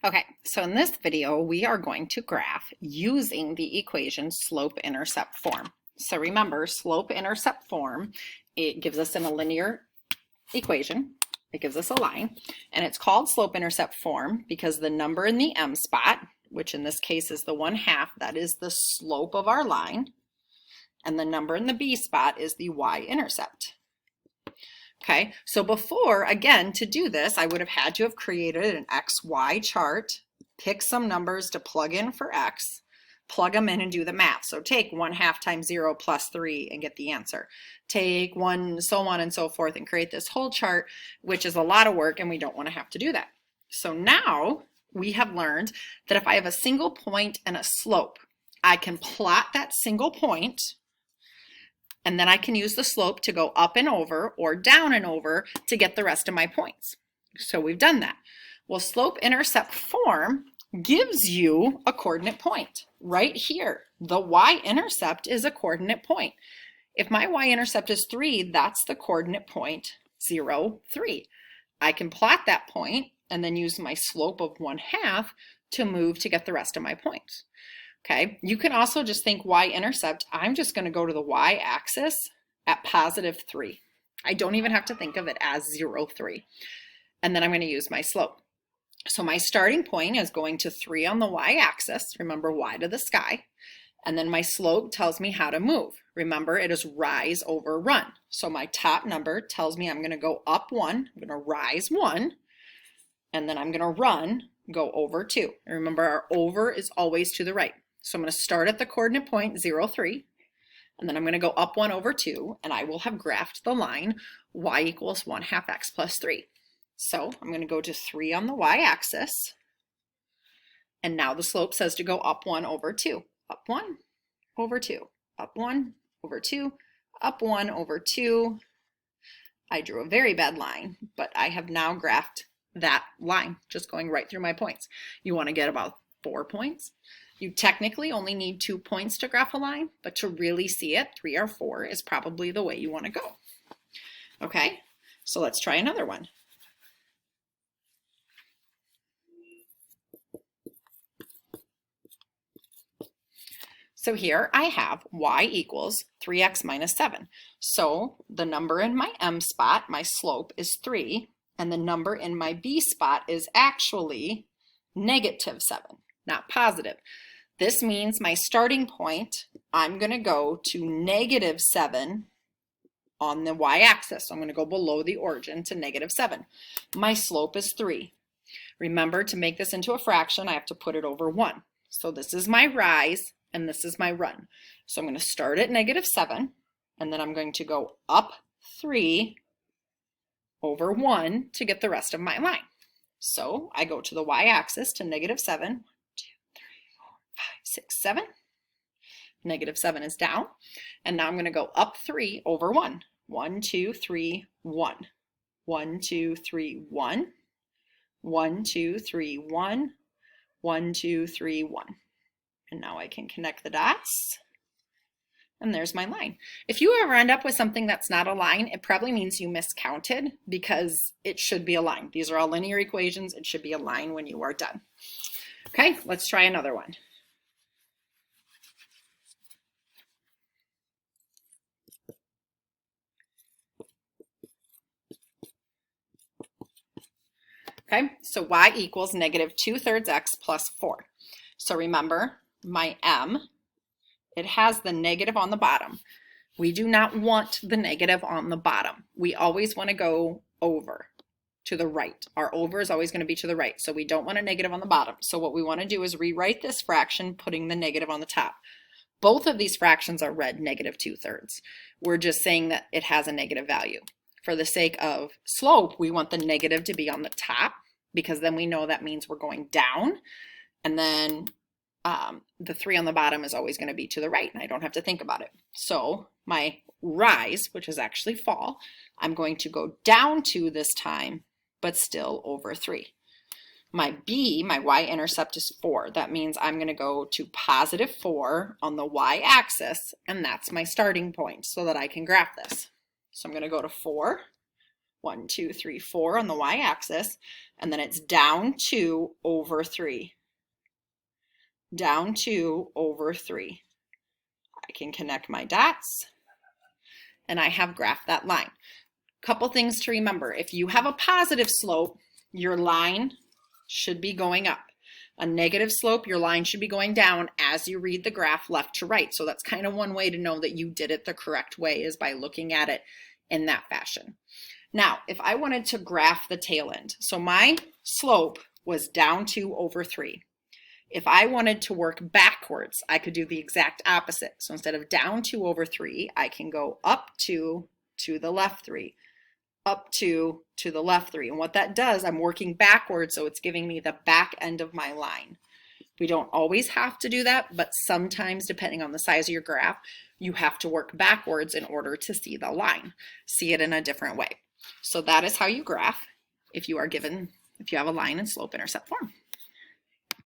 Okay, so in this video, we are going to graph using the equation slope-intercept form. So remember, slope-intercept form, it gives us in a linear equation, it gives us a line, and it's called slope-intercept form because the number in the m spot, which in this case is the 1/2, that is the slope of our line, and the number in the b spot is the y-intercept. Okay, so before, again, to do this, I would have had to have created an XY chart, pick some numbers to plug in for X, plug them in and do the math. So take 1/2 times 0 plus 3 and get the answer. Take 1, so on and so forth, and create this whole chart, which is a lot of work, and we don't want to have to do that. So now we have learned that if I have a single point and a slope, I can plot that single point, and then I can use the slope to go up and over or down and over to get the rest of my points. So we've done that. Well, slope-intercept form gives you a coordinate point right here. The y-intercept is a coordinate point. If my y-intercept is 3, that's the coordinate point 0, 3. I can plot that point and then use my slope of 1/2 to move to get the rest of my points. Okay, you can also just think y-intercept, I'm just going to go to the y-axis at positive 3. I don't even have to think of it as 0, 3. And then I'm going to use my slope. So my starting point is going to 3 on the y-axis. Remember, y to the sky. And then my slope tells me how to move. Remember, it is rise over run. So my top number tells me I'm going to go up 1. I'm going to rise 1. And then I'm going to run, go over 2. And remember, our over is always to the right. So I'm going to start at the coordinate point 0, 3, and then I'm going to go up 1 over 2, and I will have graphed the line y equals 1/2 x plus 3. So I'm going to go to 3 on the y-axis, and now the slope says to go up 1 over 2. Up 1 over 2, up 1 over 2, up 1 over 2. I drew a very bad line, but I have now graphed that line, just going right through my points. You want to get about 4 points. You technically only need 2 points to graph a line, but to really see it, 3 or 4 is probably the way you want to go. Okay, so let's try another one. So here I have y equals 3x minus 7. So the number in my m spot, my slope, is 3, and the number in my b spot is actually negative 7, not positive. This means my starting point, I'm going to go to negative 7 on the y-axis. So I'm going to go below the origin to negative 7. My slope is 3. Remember, to make this into a fraction, I have to put it over 1. So this is my rise, and this is my run. So I'm going to start at negative 7, and then I'm going to go up 3 over 1 to get the rest of my line. So I go to the y-axis to negative 7. 6, 7. Negative 7 is down. And now I'm going to go up 3 over 1. 1, 2, 3, 1. 1, 2, 3, 1. 1, 2, 3, 1. 1, 2, 3, 1. And now I can connect the dots. And there's my line. If you ever end up with something that's not a line, it probably means you miscounted because it should be a line. These are all linear equations. It should be a line when you are done. Okay, let's try another one. Okay, so y equals negative 2/3 x plus 4. So remember, my m, it has the negative on the bottom. We do not want the negative on the bottom. We always want to go over to the right. Our over is always going to be to the right, so we don't want a negative on the bottom. So what we want to do is rewrite this fraction, putting the negative on the top. Both of these fractions are read negative 2/3. We're just saying that it has a negative value. For the sake of slope, we want the negative to be on the top because then we know that means we're going down. And then the 3 on the bottom is always going to be to the right, and I don't have to think about it. So my rise, which is actually fall, I'm going to go down 2 this time, but still over 3. My b, my y-intercept, is 4. That means I'm going to go to positive 4 on the y-axis, and that's my starting point so that I can graph this. So I'm going to go to 4, 1, 2, 3, 4 on the y-axis, and then it's down 2 over 3. Down 2 over 3. I can connect my dots, and I have graphed that line. Couple things to remember. If you have a positive slope, your line should be going up. A negative slope, your line should be going down as you read the graph left to right. So that's kind of one way to know that you did it the correct way, is by looking at it in that fashion. Now, if I wanted to graph the tail end, so my slope was down 2 over 3. If I wanted to work backwards, I could do the exact opposite. So instead of down 2 over 3, I can go up 2 to the left 3. Up 2 to the left 3. And what that does, I'm working backwards, so it's giving me the back end of my line. We don't always have to do that, but sometimes, depending on the size of your graph, you have to work backwards in order to see the line, see it in a different way. So that is how you graph if you have a line in slope intercept form.